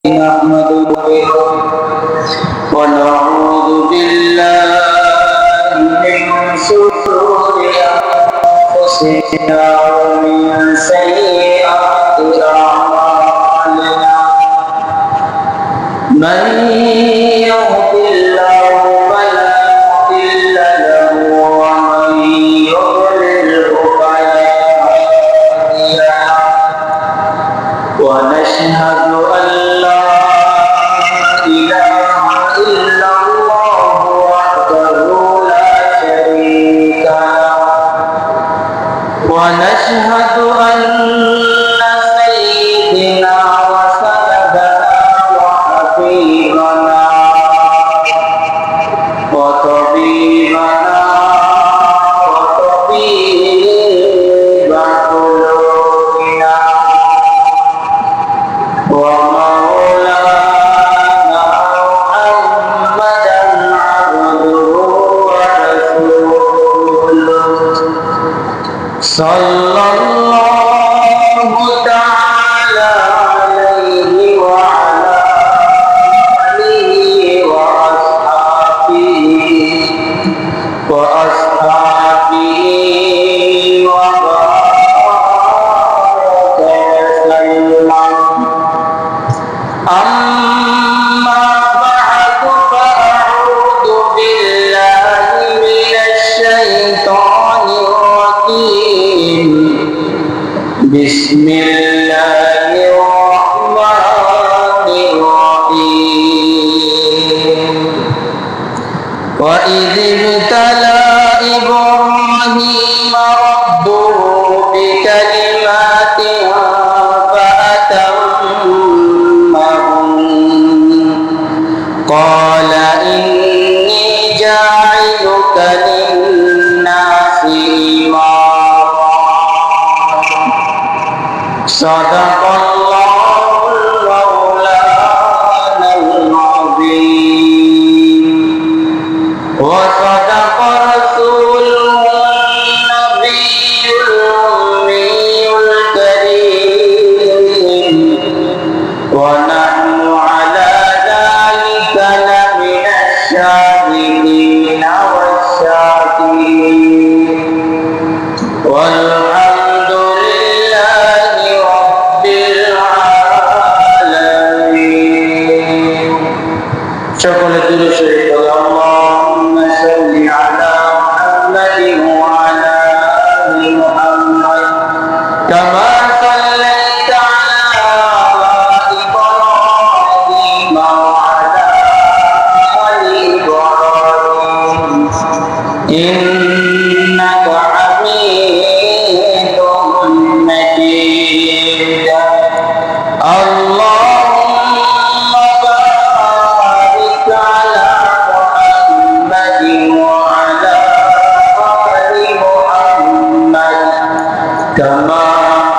نحمده ونعوذ بالله من شرور أنفسنا ومن سيئات أعمالنا من يهد الله فلا مضل له ومن يضلل فلا هادي له ونشهد أن لا إله إلا الله وحده لا شريك له ونشهد أن سيدنا وسندنا وحبيبنا وطبيبنا وطبيب قلوبنا ومولانا محمدا عبده ورسوله صلى الله تعالى عليه وعلى آله وأصحابه وبارك وسلم. أما بعد فأعوذ بالله من الشيطان الرجيم. بسم الله الرحمن الرحيم. وإذ ابتلى إبراهيم ربه بكلمات قال إني جاعلك للناس إماما. صدق الله المولانا العظيم وصدق رسوله النبي الأمي الكريم ونحن على لمن الشاهدين والشاكرين والحمد لله رب العالمين. সকলে দরুদ শরীফ اللهم صل على محمد وعلى آل محمد كما صليت على إبراهيم وعلى إنك حميد مجيد. اللهم بارك على محمد وعلى آل محمد كما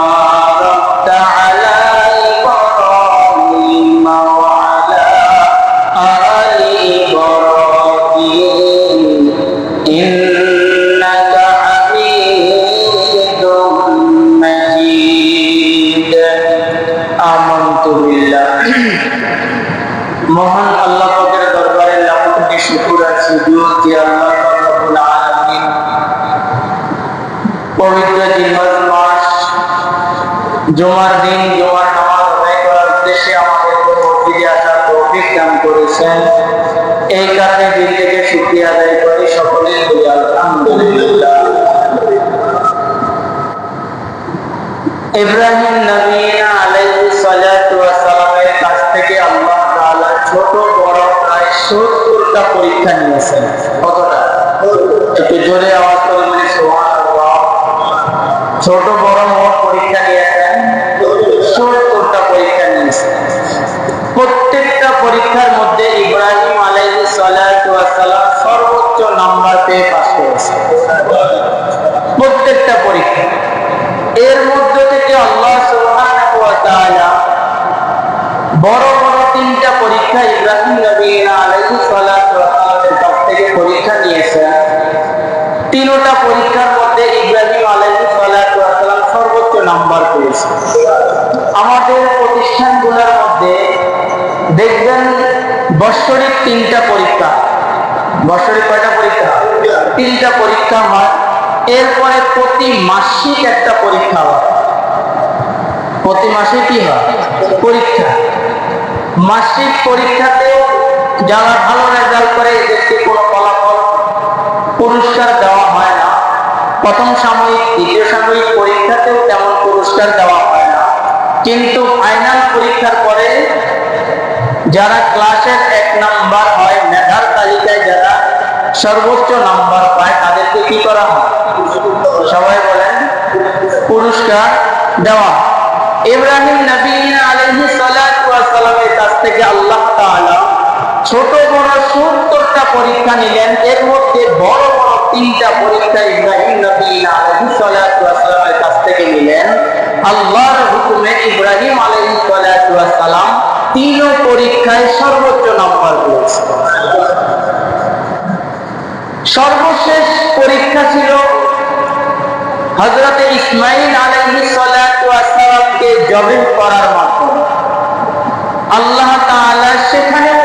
باركت على إبراهيم وعلى آل إبراهيم إنك حميد مجيد. آمنت بالله. মহান আল্লাহ পাকের দরবারে লাখ কোটি শুকর আর সুজুদ যে আল্লাহ রব্বুল আলামিন পবিত্র জিলহজ মাস জুমার দিন জুমার নামাজ আদায় করার উদ্দেশ্যে আমাদেরকে মসজিদে আসার তৌফিক দান করেছেন। এই কারণে দিল থেকে শুকরিয়া আদায় করি। সকলেই বলি আলহামদুলিল্লাহ। ইব্রাহিম নবী আলাইহিস সালাতু ওয়াস সালামের কাছ থেকে আল্লাহ তাআলা ছোট বড় প্রায় 70টা পরীক্ষা নিয়েছেন। কতটা? একটু জোরে আওয়াজ করে বলি সুবহানাল্লাহ। ছোট বড় মোট পরীক্ষা নিয়েছেন 70টা পরীক্ষা নিয়েছেন। প্রত্যেকটা পরীক্ষার মধ্যে ইব্রাহিম আলাইহিস সালাতু ওয়াস সালাম সর্বোচ্চ নাম্বার পেয়ে পাস করেছেন। প্রত্যেকটা পরীক্ষা। এর মধ্যে থেকে আল্লাহ সুবহানাহু ওয়া তাআলা বড় বড় 3টা পরীক্ষা ইব্রাহিম নবী আলাইহিস সালাতু ওয়াস সালামের কাছ থেকে পরীক্ষা নিয়েছেন। 3টা পরীক্ষার মধ্যে ইব্রাহিম আলাইহিস সালাতু ওয়াস সালাম সর্বোচ্চ নাম্বার পেয়েছে। আমাদের প্রতিষ্ঠানগুলোর মধ্যে দেখবেন বৎসরিক 3টা পরীক্ষা। বৎসরিক কয়টা পরীক্ষা? 3টা পরীক্ষা হয়। এরপরে প্রতি মাসিক একটা পরীক্ষা হয়। প্রতি মাসে কি হয়? পরীক্ষা। মাসিক পরীক্ষাতেও যারা ভালো রেজাল্ট করে এদেরকে কোনো ফলাফল পুরস্কার দেওয়া হয় না। প্রথম সাময়িক, দ্বিতীয় সাময়িক পরীক্ষাতেও তেমন পুরস্কার দেওয়া হয় না। কিন্তু ফাইনাল পরীক্ষার পরে যারা ক্লাসের 1 নাম্বার হয়, মেধার তালিকায় যারা সর্বোচ্চ নাম্বার পায়, তাদেরকে কি করা হয়? সবাই বলেন, পুরস্কার দেওয়া। ইব্রাহিম নবী আলাইহিস সালাতু ওয়াস সালামের কাছ থেকে আল্লাহ তাআলা ছোট বড় 70টা পরীক্ষা নিলেন। এর মধ্যে বড় বড় 3টা পরীক্ষা ইব্রাহিম নবী আলাইহিস সালাতু ওয়াস সালামের কাছ থেকে নিলেন। আল্লাহর হুকুমে ইব্রাহিম আলাইহিস সালাতু ওয়াস সালাম 3 পরীক্ষায় সর্বোচ্চ নাম্বার পেয়েছেন। সর্বশেষ পরীক্ষা ছিল হযরত ইসমাঈল আলাইহিস সালাতু ওয়াস সালামকে জবাই করার মাধ্যমে। আল্লাহ তাআলা সেখানেও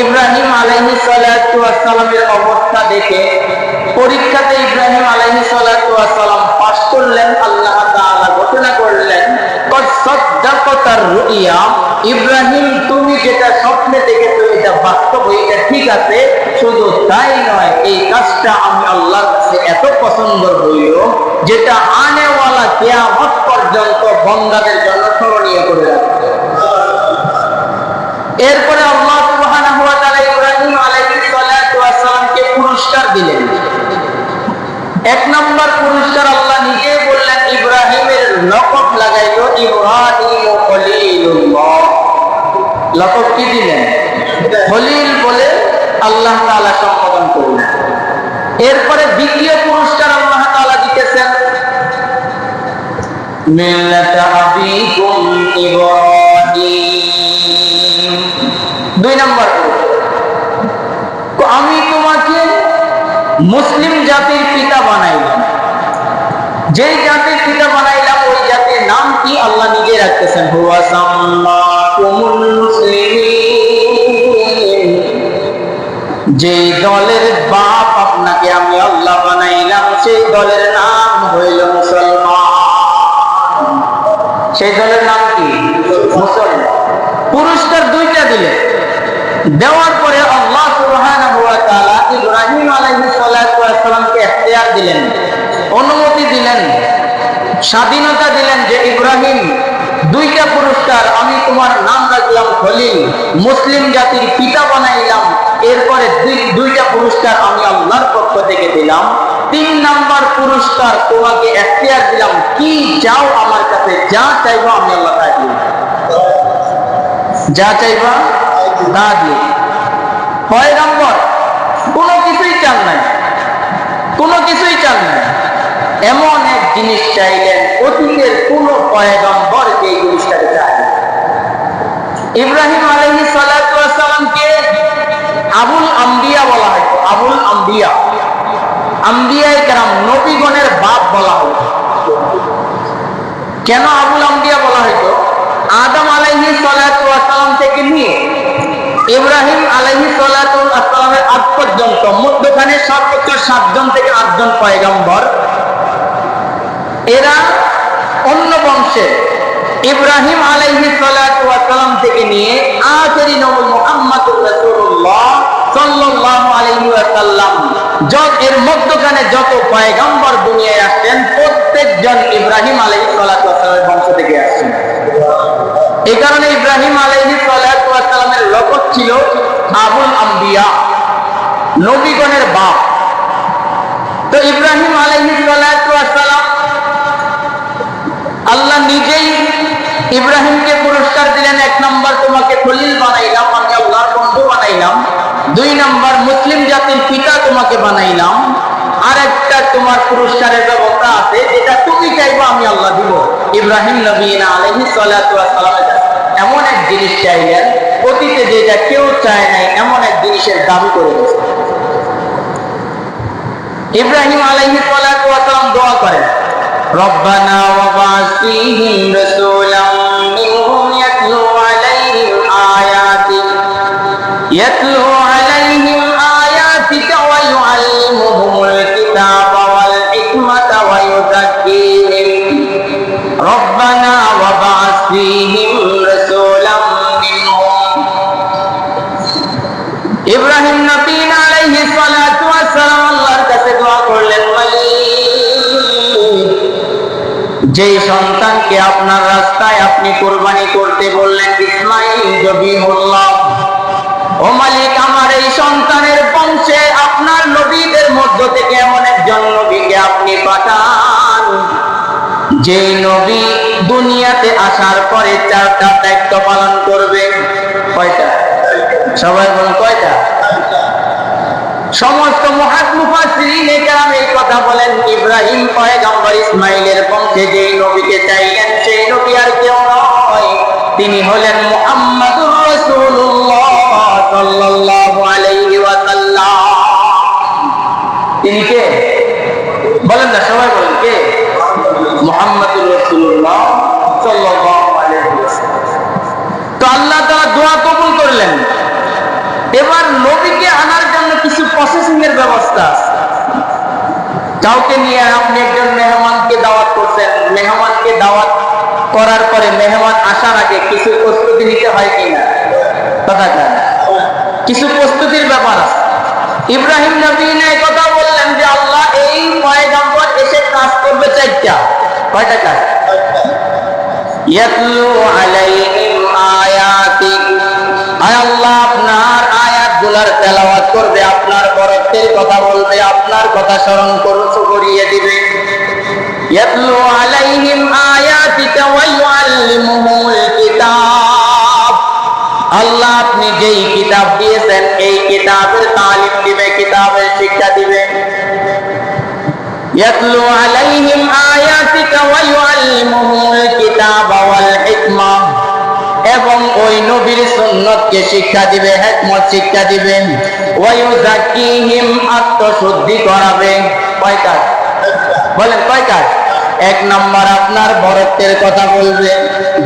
ইব্রাহিম আলাইহিস সালাতু ওয়াস সালামের অবস্থা দেখে পরীক্ষাতে ইব্রাহিম আলাইহিস সালাতু ওয়াস সালাম পাস করলেন। আল্লাহ তাআলা ঘোষণা করলেন, কদ সাদ্দাকাতার রুইয়া, ইব্রাহিম তুমি যেটা স্বপ্নে দেখেছো এটা বাস্তব হয়েছে, ঠিক আছে। শুধু তাই নয়, এই কাজটা আমি আল্লাহর কাছে এত পছন্দ হইল যেটা আনেওয়ালা কিয়ামত পর্যন্ত বান্দাদের জন্য স্মরণীয় করে রাখবে। এরপরে আল্লাহ সুবহানাহু ওয়া তাআলা ইব্রাহিম আলাইহিস সালাতু ওয়াস সালামকে পুরস্কার দিলেন। 1 নম্বর পুরস্কার আল্লাহ নিজে বললেন, ইব্রাহিমের লকব লাগাইলো ইব্রাহিম খলিলুল্লাহ। লকব কি দিলেন? খলিল বলে আল্লাহ তাআলা সম্বোধন করলেন। এরপরে দ্বিতীয় পুরস্কার আল্লাহ তাআলা দিতেছেন, মিল্লাতা আবিকুম ইব্রাহিম। 2 নম্বর, আমি তোমাকে মুসলিম জাতির পিতা বানাইলাম। যেই জাতির পিতা বানাইলাম ওই জাতির নাম কি আল্লাহ নিজে রাখতেছেন, হুয়া সাম্মাকুমুল মুসলিমিন। যেই দলের বাপ আপনাকে আমি আল্লাহ বানাইলাম সেই দলের নাম হইল মুসলমান। সেই দলের নাম কি? মুসলমান। পুরস্কার 2টা দিলেন। দেওয়ার পরে আল্লাহ সুবহানাহু ওয়া তাআলা ইব্রাহিম আলাইহিস সালাতু ওয়াস সালামকে ইখতিয়ার দিলেন, অনুমতি দিলেন, স্বাধীনতা দিলেন যে ইব্রাহিম 2টা পুরস্কার, আমি তোমার নাম রাখলাম খলিল, মুসলিম জাতির পিতা বানাইলাম। এরপরে 2টা পুরস্কার আমি আল্লাহর পক্ষ থেকে দিলাম। 3 নাম্বার পুরস্কার তোমাকে ইখতিয়ার দিলাম, কি চাও আমার কাছে, যা চাইবা আমি আল্লাহ তাই দিব। যা চাইবা তা দিব। পয়গম্বর কোনো কিছুই চান নাই, কোনো কিছুই চান নাই। এমন এক জিনিস চাইলেন, অতীতের কোন পয়গম্বর এই জিনিসটাকে চায়। ইব্রাহিম আলাইহিস সালাতু ওয়াস সালামকে আবুল আম্বিয়া বলা হয়। আবুল আম্বিয়া, আম্বিয়ায়ে কেরাম, নবীগণের বাপ বলা হয়। কেন আবুল আম্বিয়া বলা হয়তো? আদম আলাইহিস সালাতু ওয়াস সালাম থেকে নিয়ে ইব্রাহিম আলাইহিস সালাতু ওয়াস সালামের আগ পর্যন্ত মধ্যখানে সর্বোচ্চ 7 জন থেকে 8 জন পয়গম্বর। এরা অন্য বংশের। ইব্রাহিম আলাইহিস সালাতু ওয়াস সালাম থেকে নিয়ে আখেরি নবী মুহাম্মদুর রাসূলুল্লাহ সাল্লাল্লাহু আলাইহি ওয়াসাল্লাম, এর মধ্যখানে যত পয়গম্বর দুনিয়ায় আসেন প্রত্যেকজন ইব্রাহিম আলাইহিস সালাতু ওয়াস সালামের বংশ থেকে আসেন। এই কারণে ইব্রাহিম আলাইহিস সালাতু ওয়াস সালামের লকব ছিল আবুল আম্বিয়া, নবীগণের বাপ। তো ইব্রাহিম আলাইহিস সালাতু ওয়াস সালাম, আল্লাহ নিজেই ইব্রাহিমকে পুরস্কার দিলেন। 1 নম্বর, তোমাকে খলিল বানাইলাম, আমি আল্লাহর বন্ধু বানাইলাম। 2 নম্বর, মুসলিম জাতির পিতা তোমাকে বানাইলাম। আর একটা তোমার পুরস্কারের ব্যবস্থা আছে, যেটা তুমি চাইবা আমি আল্লাহ দিব। ইব্রাহিম নবী আলাইহিস সালাতু ওয়াস সালামের এমন এক জিনিস চাইলেন, অতীতে যেটা কেউ চায় নাই, এমন এক জিনিসের দাবি করে গেছে। ইব্রাহিম আলাইহিস সালাতু ওয়াস সালাম দোয়া করেন, রব্বানা ওয়াবআস ফীহিম রাসূলাম মিনহুম ইয়াতলু আলাইহিম আয়াত ইয়াতলু আলাইহিম আয়াতিকা ওয়া ইউআল্লিমুহুমুল কিতাবা ওয়াল হিকমাতা ওয়া ইউযাক্কিহিম রব্বানা ওয়া বা'আস ফীহিম রাসূলাম মিনহুম। ইব্রাহিম নবী আলাইহিস সালাতু ওয়াস সালাম আল্লাহর কাছে দোয়া করলেন, যেই সন্তানকে আপনার রাস্তায় আপনি কুরবানি করতে বললেন, ইসমাঈল জবিহুল্লাহ, ও মালিক, আমার এই সন্তানের বংশে আপনার নবীদের মধ্য থেকে এমন একজন নবীকে আপনি পাঠান, যে নবী দুনিয়াতে আসার পরে 4টা দায়িত্ব পালন করবে। কয়টা? সবাই বলুন কয়টা? সমস্ত মুফাসসিরিনে কেরাম এই কথা বলেন। ইব্রাহিম পয়গম্বর ইসমাঈলের বংশে যে নবীকে চাইলেন, সেই নবী আর কেউ নয়, তিনি হলেন মুহাম্মাদুর রাসূলুল্লাহ সাল্লাল্লাহু আলাইহি ওয়াসাল্লাম। তিনি কে? বলেন না, সবাই বলেন কে? মুহাম্মাদুর রাসূলুল্লাহ সাল্লাল্লাহু আলাইহি ওয়াসাল্লাম। তো আল্লাহ তাআলা দোয়া কবুল করলেন। এবার নবীকে আনার জন্য কিছু প্রসেসিং এর ব্যবস্থা আছে। কাউকে নিয়ে আপনি একজন মেহমানকে দাওয়াত করছেন, মেহমানকে দাওয়াত করার পরে মেহমান আসার আগে কিছু প্রস্তুতি নিতে হয় কিনা? কথা বলেন। কিছু প্রস্তুতির ব্যাপার আছে। ইব্রাহিম নবী এই কথা বললেন যে আল্লাহ, এই পয়গম্বর এসে কাজ করবে 4টা। কয়টা কাজ? ইয়াতলু আলাইহিম আয়াতিক, আয় আল্লাহ আপনার আয়াতগুলোর তেলাওয়াত করবে, আপনার বরত্বের কথা বলবে, আপনার কথা স্মরণ করিয়ে দিবে। ইয়াতলু আলাইহিম আয়াতিকা ওয়া ইউআল্লিমুহুমুল কিতাব, আল্লাহ আপনি যেই কিতাব দিয়েছেন এই কিতাবের তালিম দিবে, কিতাবের শিক্ষা দিবে। ইয়াতলু আলাইহিম আয়াতিকা ওয়া ইউআল্লিমুহুমুল কিতাবা ওয়াল হিকমা, এবং ওই নবীর সুন্নতকে শিক্ষা দিবে, হিকমত শিক্ষা দিবে। ওয়া ইউযাক্কিহিম, আত্মশুদ্ধি করাবে। কয় কাজ? বলেন কয় কাজ? 1 নাম্বার আপনার বরত্বের কথা বলবে,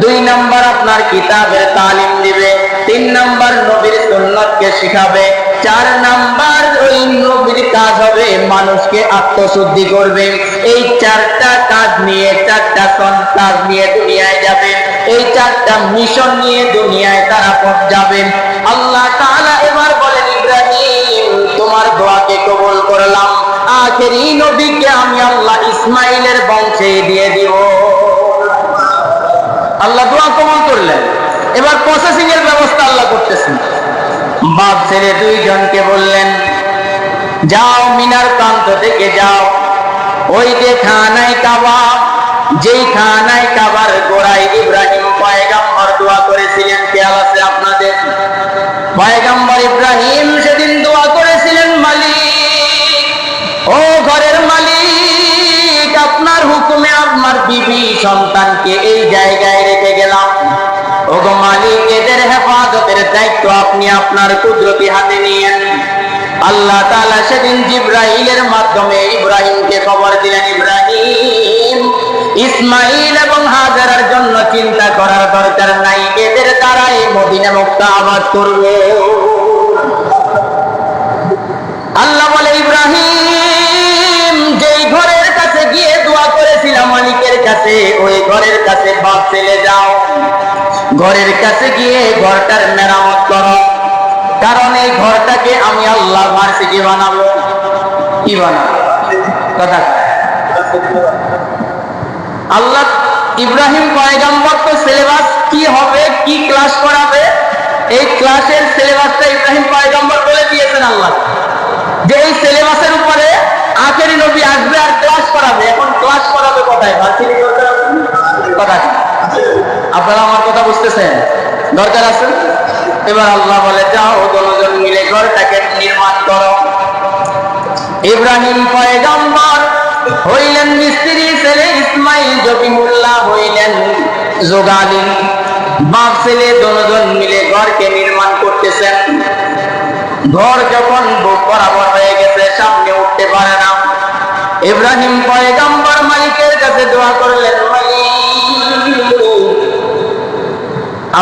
2 নাম্বার আপনার কিতাবের তালিম দিবে, 3 নাম্বার নবীর সুন্নতকে শিখাবে, 4 নাম্বার ওই নবীর কাজ হবে মানুষকে আত্মশুদ্ধি করবে। এই 4টা কাজ নিয়ে, 4টা কাজ নিয়ে দুনিয়ায় যাবে, এই 4টা মিশন নিয়ে দুনিয়ায় তারা যাবেন। আল্লাহ তাআলা এবার বলেন, ইব্রাহিম তোমার দোয়াকে কবুল করলাম, আখেরি নবীকে আমি আল্লাহ ইসমাঈলের বংশে দিয়ে দিব। আল্লাহ দোয়া কবুল করলেন। এবার প্রসেসিং এর ব্যবস্থা আল্লাহ করতেছেন। বাপ ছেলে 2 জনকে বললেন, যাও মিনার প্রান্ত থেকে যাও, ওই যে খানায় কাবা, যেই খানায় কাবার গোড়ায় ইব্রাহিম পয়গম্বর দোয়া করেছিলেন, খেয়াল আছে আপনাদের? পয়গম্বর ইব্রাহিম সেদিন দোয়া করেছিলেন, মালিক, ও ঘরের মালিক, আপনার হুকুমে আমার বিবি সন্তানকে এই জায়গায় রেখে গেলাম। ওগো মালিক, এদের হেফাজতের দায়িত্ব আপনি আপনার কুদরতি হাতে নিয়েন। আল্লাহ তাআলা সেদিন জিবরাইলের মাধ্যমে ইব্রাহিমকে খবর দিলেন, ইব্রাহিম, ইসমাঈল এবং হাজারার জন্য চিন্তা করার দরকার নাই, এদের দ্বারাই মদিনা মক্কা আবাদ করব। আল্লাহ বলে, ইব্রাহিম, যেই ঘরের কাছে গিয়ে দোয়া করেছিলাম মালিকের কাছে, ওই ঘরের কাছে বাপ ছেলে যাও, ঘরের কাছে গিয়ে ঘরটার মেরামত করো, কারণ এই ঘরটাকে আমি আল্লাহ ভার্সিটি বানাবো। কি বানাবো? কথা। আল্লাহ ইব্রাহিম পয়গম্বর তো সিলেবাস কি হবে, কি ক্লাস করাবে, এই ক্লাসের সিলেবাসটা ইব্রাহিম পয়গম্বর বলে দিয়েছেন আল্লাহ, যে এই সিলেবাসের উপরে আখেরি নবী আসবে আর ক্লাস করাবে। এখন ক্লাস করাবে কোথায়? ভার্সিটি দরকার কথা। আপনারা আমার কথা বুঝতেছেন? দরকার আছে। এবার আল্লাহ বলে, যাও 2 জন মিলে ঘরটাকে নির্মাণ করো। ইব্রাহিম পয়গম্বর হইলেন মিস্ত্রি, ছেলে ইসমাঈল জবিহুল্লাহ হইলেন যোগালী। বাপ ছেলে 2 জন মিলে ঘরকে নির্মাণ করতেছেন। ঘর যখন বুক বরাবর হয়ে গেছে, সামনে উঠতে পারে না, ইব্রাহিম পয়গম্বর মালিকের কাছে দোয়া করলেন, মালিক,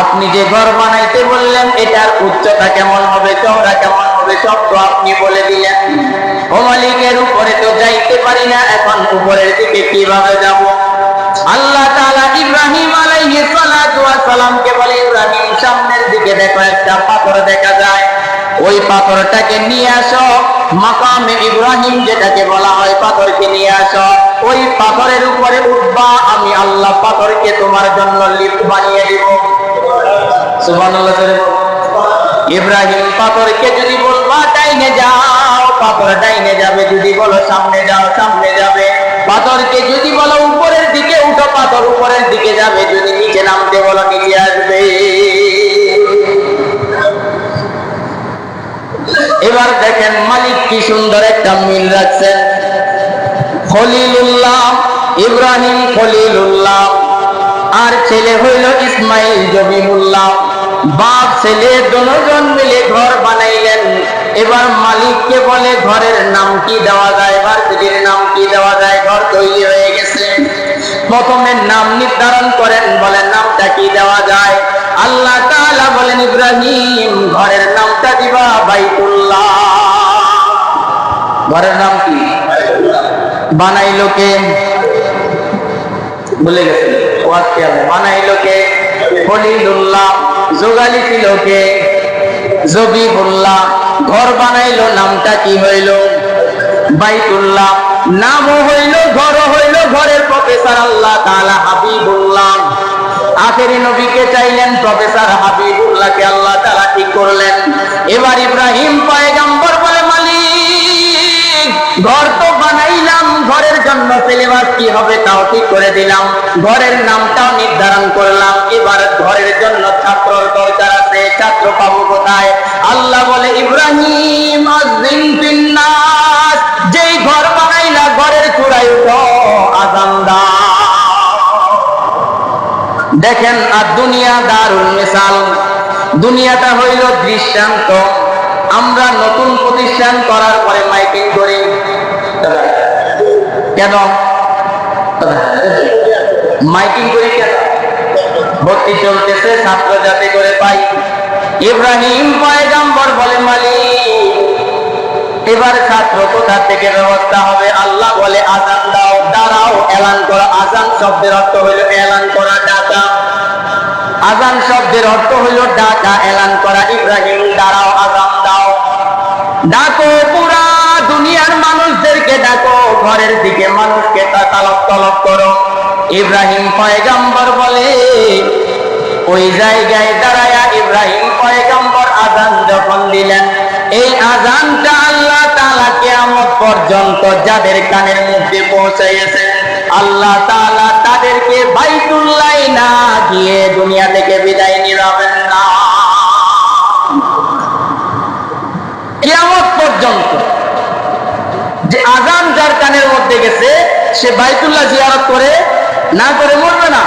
আপনি যে ঘর বানাইতে বললেন এটার উচ্চতা কেমন হবে? শব্দ আপনি বলে দিলেন, ও মালিকের উপরে তো যাইতে পারি না, এখন উপরের দিকে কিভাবে যাব? আল্লাহ তাআলা ইব্রাহিম আলাইহিস সালাতু ওয়াস সালামকে বলে, ইব্রাহিম সামনের দিকে দেখো, একটা পাথর দেখা যায়, ওই পাথরটাকে নিয়ে আসো। মাকামে ইব্রাহিম যেটাকে বলা হয়, পাথরকে নিয়ে আসো। ওই পাথরের উপরে উঠবা, আমি আল্লাহ পাথরকে তোমার জন্য লিফট বানিয়ে দিব। সুবহানাল্লাহ। ইব্রাহিম পাথরকে যদি বলবা ডাইনে যাও, পাথর ডাইনে যাবে। যদি বলো সামনে যাও, সামনে যাবে। পাথরকে যদি বলো উপরের দিকে উঠো, পাথর উপরের দিকে যাবে। যদি নিচে নামতে বলো, নিচে আসবে। এবার দেখেন মালিক কি সুন্দর একটা মিল রাখছেন। খলিলুল্লাহ ইব্রাহিম খলিলুল্লাহ, আর ছেলে হইল ইসমাইল জবিহুল্লাহ। বাপ ছেলে দুজন মিলে ঘর বানাইলেন। এবার মালিককে বলে ঘরের নাম কি দেওয়া যায়, ভার্সিটির নাম কি দেওয়া যায়? ঘর তৈরি হয়ে গেছে, প্রথমে নাম নির্ধারণ করেন, বলেন নামটা কি দেওয়া যায়? আল্লাহ তাআলা বলেন, ইব্রাহিম ঘরের নামটা দিবা বাইতুল্লাহ। ঘরের নাম কি? বানাইলো কে? ভুলে গেছেন? বানাইলো কে? খলিলুল্লাহ। যোগালি ছিল কে? জবিহুল্লাহ। ঘর বানাইলো, নামটা কি হইল? বাইতুল্লাহ। নামও হইল, ঘরও হইল। ঘরের প্রফেসর আল্লাহ তাআলা হাবিবুল্লাহ। আখেরি নবীকে চাইলেন, প্রফেসর হাবিবুল্লাহকে আল্লাহ তাআলা ঠিক করলেন। এবার ইব্রাহিম পয়গম্বর বলে, মালিক ঘর তো বানাইলাম, ঘরের জন্য সিলেবাস কি হবে তাও ঠিক করে দিলাম, ঘরের নামটাও নির্ধারণ করলাম। এবার ঘরের জন্য ছাত্রর দরকার আছে, ছাত্র পাবো কোথায়? আল্লাহ বলে, ইব্রাহিম আযিন ফিন্নাস, যেই ঘর বানাইলা ঘরের চূড়ায় উঠো, আযান দাও। দেখেন, আর দুনিয়া দারুল মিসাল। দুনিয়াটা হইল দৃষ্টান্ত। আমরা নতুন প্রতিষ্ঠান করার পরে মাইকিং করি কেন? মাইকিং করি কেন? ভর্তি চলতেছে, ছাত্র যাতে করে পাই। ইব্রাহিম পয়গম্বর বলে, মালিক এবার ছাত্র কোথা থেকে ব্যবস্থা হবে? আল্লাহ বলে, আযান দাও, দাঁড়াও, এলান করো। আযান শব্দের অর্থ হইল এলান করা, ডাকা। আযান শব্দের অর্থ হইল ডাকা, এলান করা। ইব্রাহিম দাঁড়াও, আযান দাও, ডাকো, পুরা দুনিয়ার মানুষদেরকে ডাকো, ঘরের দিকে মানুষকে তলব তলব করো। ইব্রাহিম পয়গম্বর বলে, ওই জায়গায় দাঁড়ায়া ইব্রাহিম পয়গম্বর আযান যখন দিলেন, এই আযানটা আল্লাহ তাআলা কিয়ামত পর্যন্ত যাদের কানের মধ্যে পৌঁছাইছে, আল্লাহ তাআলা তাদেরকে বাইতুল্লাহ না গিয়ে দুনিয়া থেকে বিদায় নিবেন না। কিয়ামত পর্যন্ত যে আযান যার কানের মধ্যে গেছে, সে বাইতুল্লাহ জিয়ারত করে না করে মরবে না।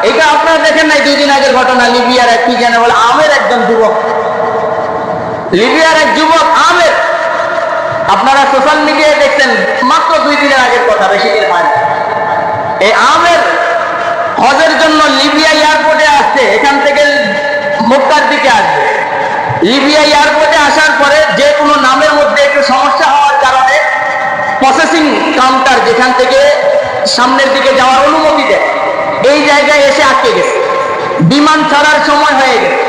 এটা আপনারা দেখেন নাই, 2 দিন আগের ঘটনা, লিবিয়ার এক কি জানে বলে আমের একজন যুবক, লিবিয়ার এক যুবক আমের, আপনারা সোশ্যাল মিডিয়ায় দেখছেন, মাত্র 2 দিনের আগের কথা, বেশি দিন হয়। এই আমের হজের জন্য লিবিয়া এয়ারপোর্টে আসছে, এখান থেকে মক্কার দিকে আসবে। লিবিয়া এয়ারপোর্টে আসার পরে যে কোনো নামের মধ্যে একটু সমস্যা হওয়ার কারণে প্রসেসিং কাউন্টার, যেখান থেকে সামনের দিকে যাওয়ার অনুমতি দেয়, এই জায়গায় এসে আটকে গেছে। বিমান ছাড়ার সময় হয়ে গেছে।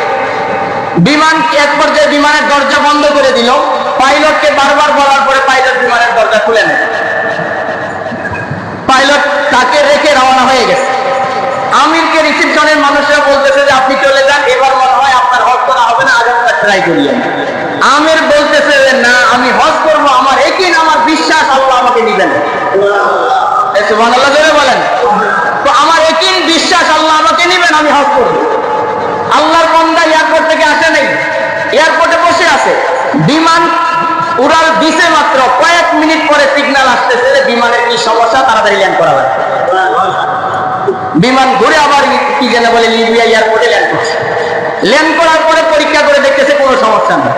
বিমান এক পর্যায়ে বিমানের দরজা বন্ধ করে দিল। পাইলটকে বারবার বলার পরে পাইলট বিমানের দরজা খুলে নেয়। পাইলট তাকে রেখে রওনা হয়ে গেছে। আমিরকে রিসিপশনের মানুষরা বলতেছে যে আপনি চলে যান, এবার মনে হয় আপনার হজ করা হবে না, আগামীবার ট্রাই করিয়েন। আমির বলতেছে যে না, আমি হজ করব, আমার ইয়াকিন, আমার বিশ্বাস আল্লাহ আমাকে নিবেন। সুবহানাল্লাহ জোরে বলেন। তো আমার ইয়াকিন, বিশ্বাস আল্লাহ আমাকে নিবেন, আমি হজ করব। আল্লাহর বান্দা এয়ারপোর্ট থেকে আসে নাই, এয়ারপোর্টে বসে আছে। বিমান উড়াল দিছে মাত্র, কয়েক মিনিট পরে সিগন্যাল আসতেছে বিমানের কি সমস্যা, তাড়াতাড়ি ল্যান্ড করা হয়। বিমান ঘুরে আবার কি যেন বলে লিবিয়া এয়ারপোর্টে ল্যান্ড করছে। ল্যান্ড করার পরে পরীক্ষা করে দেখতেছে কোনো সমস্যা নেই।